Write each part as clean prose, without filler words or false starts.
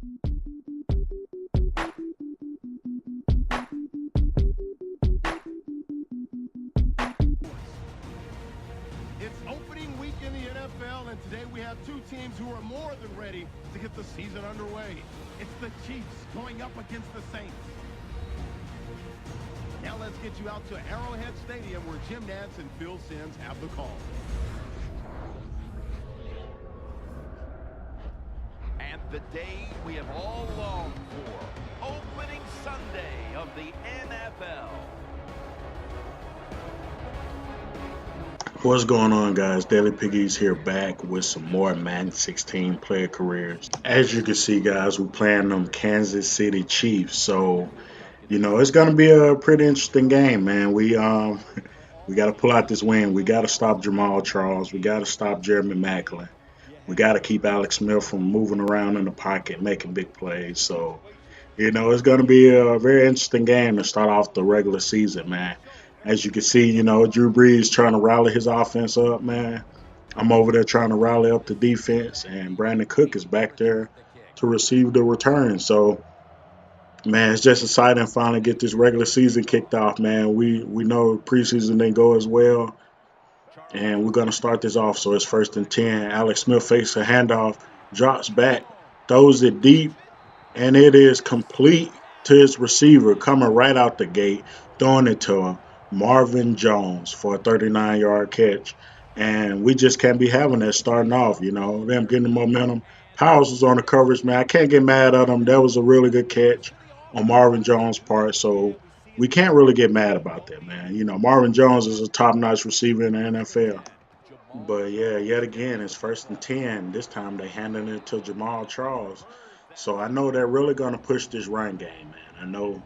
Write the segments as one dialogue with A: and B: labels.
A: It's opening week in the NFL, and today we have two teams who are more than ready to get the season underway. It's the Chiefs going up against the Saints. Now let's get you out to Arrowhead Stadium where Jim Nantz and Phil Simms have the call.
B: And the day we have all longed for, opening Sunday of the NFL.
C: What's going on, guys? Daily Pegues here, back with some more Madden 16 player careers. As you can see, guys, we're playing them Kansas City Chiefs. So, it's gonna be a pretty interesting game, man. We got to pull out this win. We got to stop Jamal Charles. We got to stop Jeremy Maclin. We got to keep Alex Smith from moving around in the pocket, making big plays. So, it's going to be a very interesting game to start off the regular season, man. As you can see, Drew Brees trying to rally his offense up, man. I'm over there trying to rally up the defense, and Brandon Cook is back there to receive the return. So, man, it's just exciting to finally get this regular season kicked off, man. We know preseason didn't go as well, and we're going to start this off. So it's 1st and 10. Alex Smith fakes a handoff, drops back, throws it deep, and it is complete to his receiver coming right out the gate, throwing it to Marvin Jones for a 39-yard catch. And we just can't be having that starting off, them getting the momentum. Powers was on the coverage, man. I can't get mad at him. That was a really good catch on Marvin Jones' part. So we can't really get mad about that, man. Marvin Jones is a top-notch receiver in the NFL. But yeah, yet again, it's 1st and 10. This time they handing it to Jamal Charles. So I know they're really going to push this run game, man.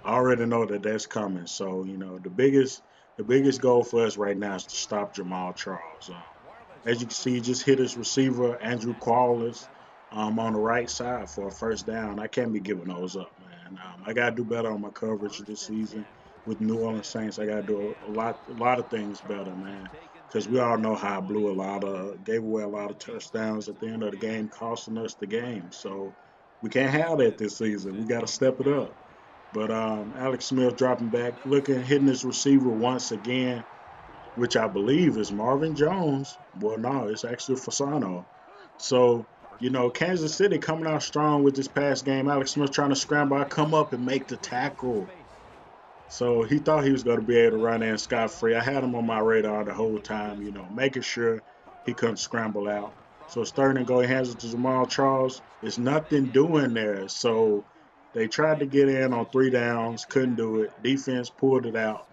C: I already know that that's coming. So the biggest goal for us right now is to stop Jamal Charles. As you can see, he just hit his receiver Andrew Quallis on the right side for a first down. I can't be giving those up, man. I got to do better on my coverage this season with New Orleans Saints. I got to do a lot of things better, man. Because we all know how I gave away a lot of touchdowns at the end of the game, costing us the game. So we can't have that this season. We got to step it up. But Alex Smith dropping back, hitting his receiver once again, which I believe is Marvin Jones. Well, no, it's actually Fasano. So, Kansas City coming out strong with this past game. Alex Smith trying to scramble. I come up and make the tackle. So he thought he was going to be able to run in scot-free. I had him on my radar the whole time, making sure he couldn't scramble out. So it's 3rd and goal. He hands it to Jamal Charles. There's nothing doing there. So they tried to get in on 3 downs, couldn't do it. Defense pulled it out.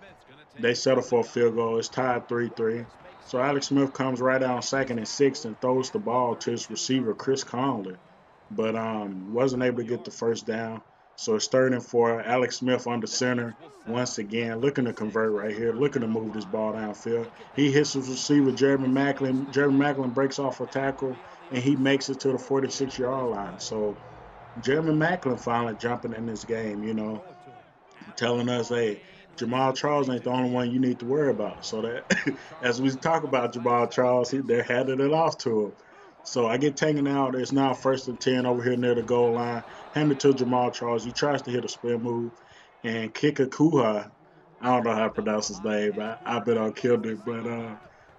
C: They settled for a field goal. It's tied 3-3. So Alex Smith comes right out on 2nd and 6 and throws the ball to his receiver, Chris Conley, but wasn't able to get the first down. So it's 3rd and 4. Alex Smith under center once again, looking to convert right here, looking to move this ball downfield. He hits his receiver, Jeremy Maclin. Jeremy Maclin breaks off a tackle, and he makes it to the 46-yard line. So Jeremy Maclin finally jumping in this game, telling us, hey, Jamal Charles ain't the only one you need to worry about. So that as we talk about Jamal Charles, they're handing it off to him. So I get taken out. It's now 1st and 10 over here near the goal line. Hand it to Jamal Charles. He tries to hit a spin move and kick a Kuha. I don't know how to pronounce his name. I bet I killed it. But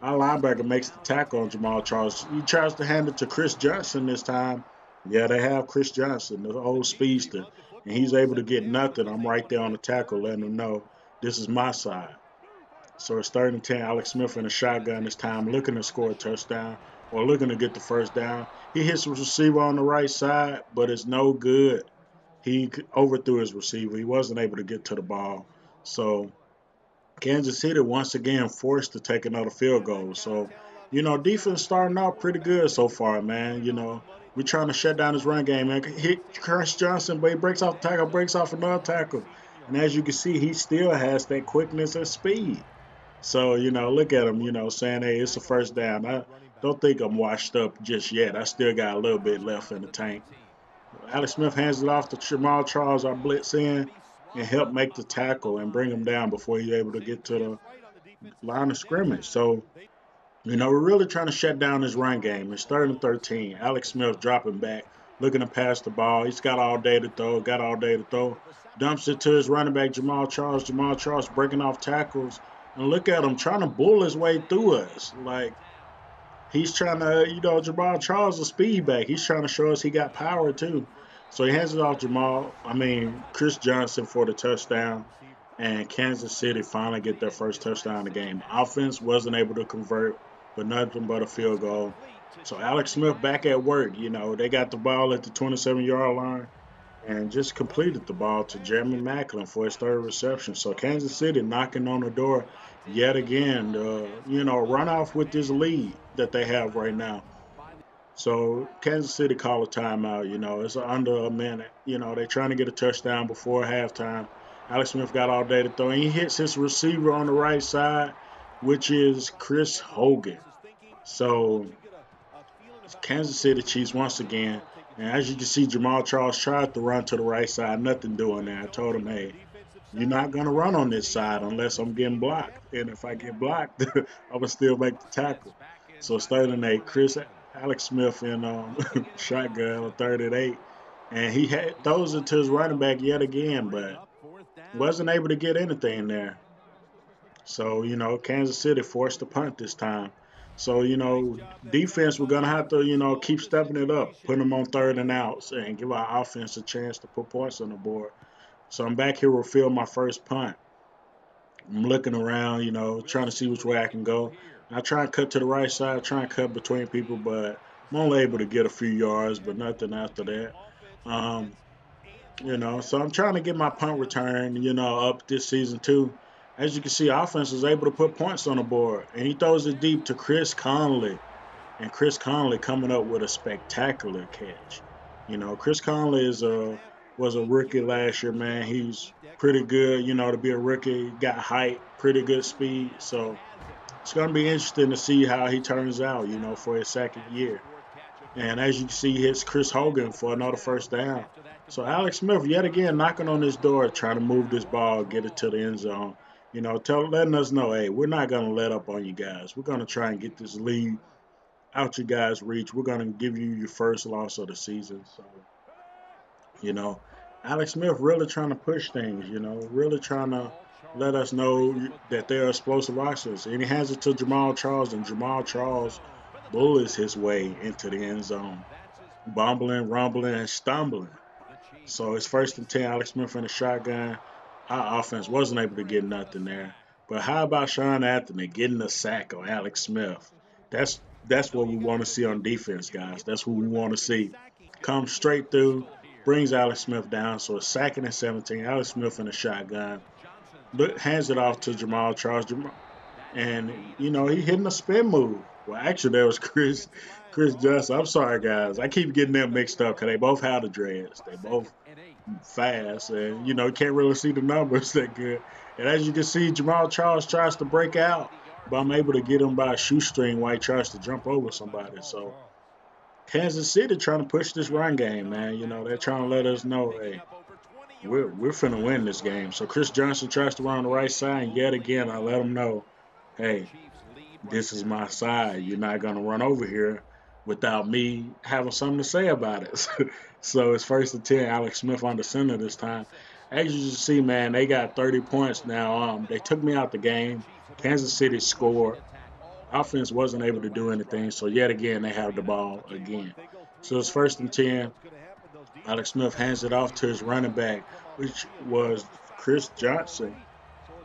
C: our linebacker makes the tackle on Jamal Charles. He tries to hand it to Chris Johnson this time. Yeah, they have Chris Johnson, the old speedster, and he's able to get nothing. I'm right there on the tackle letting him know this is my side. So it's 3rd and 10. Alex Smith in a shotgun this time, looking to score a touchdown or looking to get the first down. He hits the receiver on the right side, but it's no good. He overthrew his receiver. He wasn't able to get to the ball. So Kansas City once again forced to take another field goal. So, defense starting out pretty good so far, man. We're trying to shut down his run game, man. Hit Chris Johnson, but he breaks off the tackle, breaks off another tackle. And as you can see, he still has that quickness and speed. So, look at him, saying, hey, it's a first down. I don't think I'm washed up just yet. I still got a little bit left in the tank. Alex Smith hands it off to Jamal Charles, our blitz in, and help make the tackle and bring him down before he's able to get to the line of scrimmage. So, we're really trying to shut down this run game. It's 3rd and 13. Alex Smith dropping back, looking to pass the ball. He's got all day to throw, Dumps it to his running back, Jamal Charles. Jamal Charles breaking off tackles. And look at him trying to bull his way through us. Like, he's trying to, Jamal Charles, a speed back. He's trying to show us he got power too. So he hands it off Chris Johnson for the touchdown. And Kansas City finally get their first touchdown of the game. Offense wasn't able to convert, but nothing but a field goal. So Alex Smith back at work. They got the ball at the 27-yard line and just completed the ball to Jeremy Maclin for his third reception. So Kansas City knocking on the door yet again to, run off with this lead that they have right now. So Kansas City call a timeout. It's under a minute. They're trying to get a touchdown before halftime. Alex Smith got all day to throw, and he hits his receiver on the right side, which is Chris Hogan. So Kansas City Chiefs once again. And as you can see, Jamal Charles tried to run to the right side, nothing doing there. I told him, hey, you're not going to run on this side unless I'm getting blocked. And if I get blocked, I'm going to still make the tackle. So it's third and 8. Alex Smith in shotgun on 3rd and 8. And he throws it to his running back yet again, but wasn't able to get anything there. So, Kansas City forced to punt this time. So, defense, we're going to have to, keep stepping it up, putting them on 3rd and outs, and give our offense a chance to put points on the board. So I'm back here with field my first punt. I'm looking around, trying to see which way I can go. I try and cut to the right side, try and cut between people, but I'm only able to get a few yards, but nothing after that. So I'm trying to get my punt return, up this season too. As you can see, offense is able to put points on the board, and he throws it deep to Chris Conley, and Chris Conley coming up with a spectacular catch. Chris Conley was a rookie last year, man. He's pretty good, to be a rookie. Got height, pretty good speed. So it's going to be interesting to see how he turns out, for his second year. And as you can see, he hits Chris Hogan for another first down. So Alex Smith, yet again, knocking on this door, trying to move this ball, get it to the end zone. Letting us know, hey, we're not going to let up on you guys. We're going to try and get this lead out you guys' reach. We're going to give you your first loss of the season. So, Alex Smith really trying to push things, really trying to let us know that they're explosive offense. And he hands it to Jamal Charles, and Jamal Charles bullies his way into the end zone, bumbling, rumbling, and stumbling. So it's 1st and 10, Alex Smith in the shotgun. Our offense wasn't able to get nothing there. But how about Sean Anthony getting a sack on Alex Smith? That's what we want to see on defense, guys. That's what we want to see. Comes straight through, brings Alex Smith down. So it's 2nd and 17. Alex Smith in the shotgun. Hands it off to Jamal Charles. And, he hitting a spin move. Well, actually, there was Chris Johnson. I'm sorry, guys. I keep getting them mixed up because they both have the dreads. They both fast. And, you can't really see the numbers that good. And as you can see, Jamal Charles tries to break out, but I'm able to get him by a shoestring while he tries to jump over somebody. So Kansas City trying to push this run game, man. They're trying to let us know, hey, we're finna win this game. So Chris Johnson tries to run on the right side, and yet again, I let him know, hey, this is my side. You're not going to run over here without me having something to say about it. So it's 1st and 10, Alex Smith under center this time. As you see, man, they got 30 points now. They took me out the game. Kansas City scored. Offense wasn't able to do anything, so yet again, they have the ball again. So it's 1st and 10. Alex Smith hands it off to his running back, which was Chris Johnson.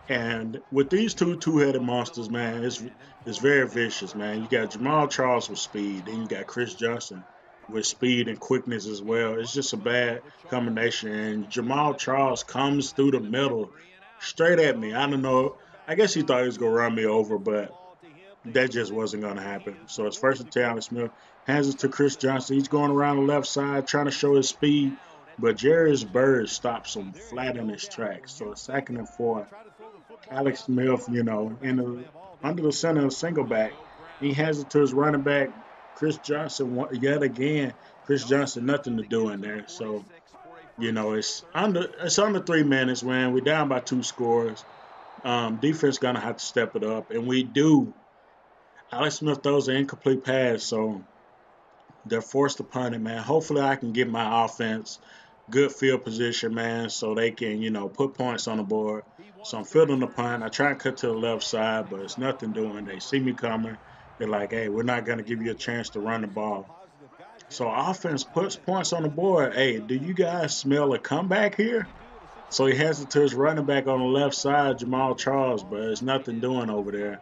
C: And with these two-headed monsters, man, it's very vicious, man. You got Jamal Charles with speed, then you got Chris Johnson with speed and quickness as well. It's just a bad combination. And Jamal Charles comes through the middle, straight at me. I don't know. I guess he thought he was going to run me over, but that just wasn't going to happen. So it's 1st and 10, Alex Smith hands it to Chris Johnson. He's going around the left side trying to show his speed, but Jarius Byrd stops him flat in his tracks. So it's 2nd and 4. Alex Smith, under the center of single back. He hands it to his running back, Chris Johnson, yet again. Chris Johnson, nothing to do in there. So, it's under 3 minutes, man. We're down by 2 scores. Defense going to have to step it up, and we do. Alex Smith throws an incomplete pass, so They're forced to punt it, man. Hopefully, I can get my offense good field position, man, so they can, put points on the board. So I'm fielding the punt. I try and cut to the left side, but it's nothing doing. They see me coming. They're like, hey, we're not going to give you a chance to run the ball. So offense puts points on the board. Hey, do you guys smell a comeback here? So he has it to his running back on the left side, Jamal Charles, but it's nothing doing over there.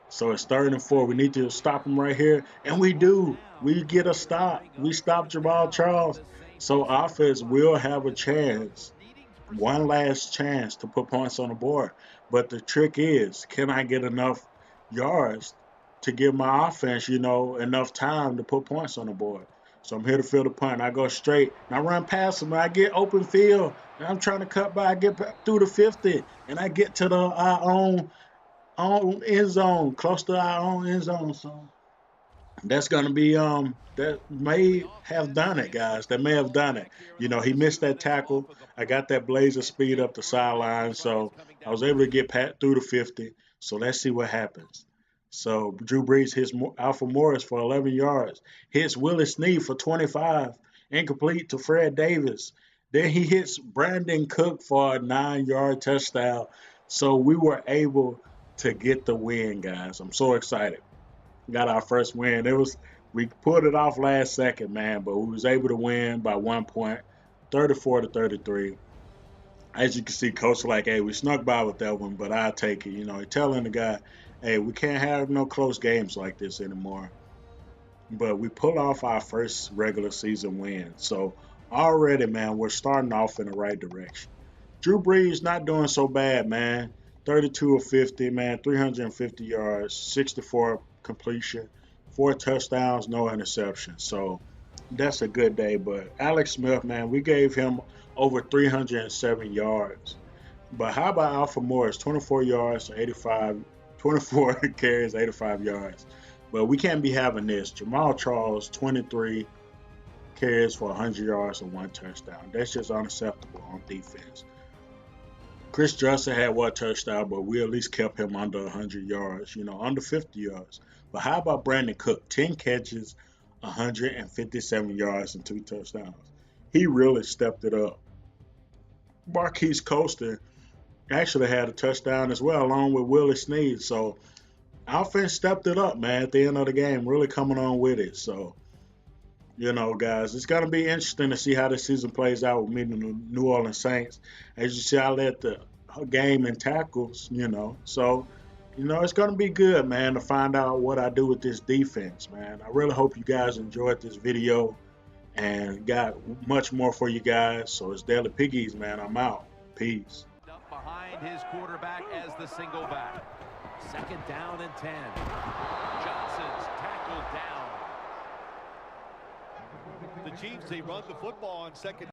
C: So it's 3rd and 4. We need to stop him right here. And we do. We get a stop. We stop Jamal Charles. So offense will have a chance, one last chance to put points on the board. But the trick is, can I get enough yards to give my offense, enough time to put points on the board? So I'm here to field the punt. I go straight, and I run past him, and I get open field, and I'm trying to cut by. I get back through the 50, and I get to our own end zone, close to our own end zone. So that's gonna be that may have done it, guys. That may have done it. He missed that tackle. I got that blazer speed up the sideline, so I was able to get through the 50. So let's see what happens. So Drew Brees hits Alfred Morris for 11 yards, hits Willie Snead for 25, incomplete to Fred Davis. Then he hits Brandon Cook for a 9-yard touchdown. So we were able to get the win, guys. I'm so excited. Got our first win. We pulled it off last second, man, but we was able to win by 1 point, 34-33. As you can see, coach like, hey, we snuck by with that one, but I'll take it. He telling the guy, hey, we can't have no close games like this anymore. But we pull off our first regular season win. So already, man, we're starting off in the right direction. Drew Brees not doing so bad, man. 32 of 50, man, 350 yards, 64 completion, 4 touchdowns, no interceptions. So that's a good day. But Alex Smith, man, we gave him over 307 yards. But how about Alfred Morris? 24 yards, 24 carries, 85 yards. But we can't be having this. Jamal Charles, 23 carries for 100 yards and 1 touchdown. That's just unacceptable on defense. Chris Johnson had 1 touchdown, but we at least kept him under 100 yards, under 50 yards. But how about Brandon Cook? 10 catches, 157 yards, and 2 touchdowns. He really stepped it up. Marquise Coaster actually had a touchdown as well, along with Willie Snead. So offense stepped it up, man, at the end of the game, really coming on with it. So, guys, it's going to be interesting to see how this season plays out with meeting the New Orleans Saints. As you see, I led the game in tackles, So, it's going to be good, man, to find out what I do with this defense, man. I really hope you guys enjoyed this video and got much more for you guys. So it's Daily Piggies, man. I'm out. Peace.
B: Up behind his quarterback as the single back. 2nd down and 10. Johnson's tackled down.
D: The Chiefs, they run the football on 2nd.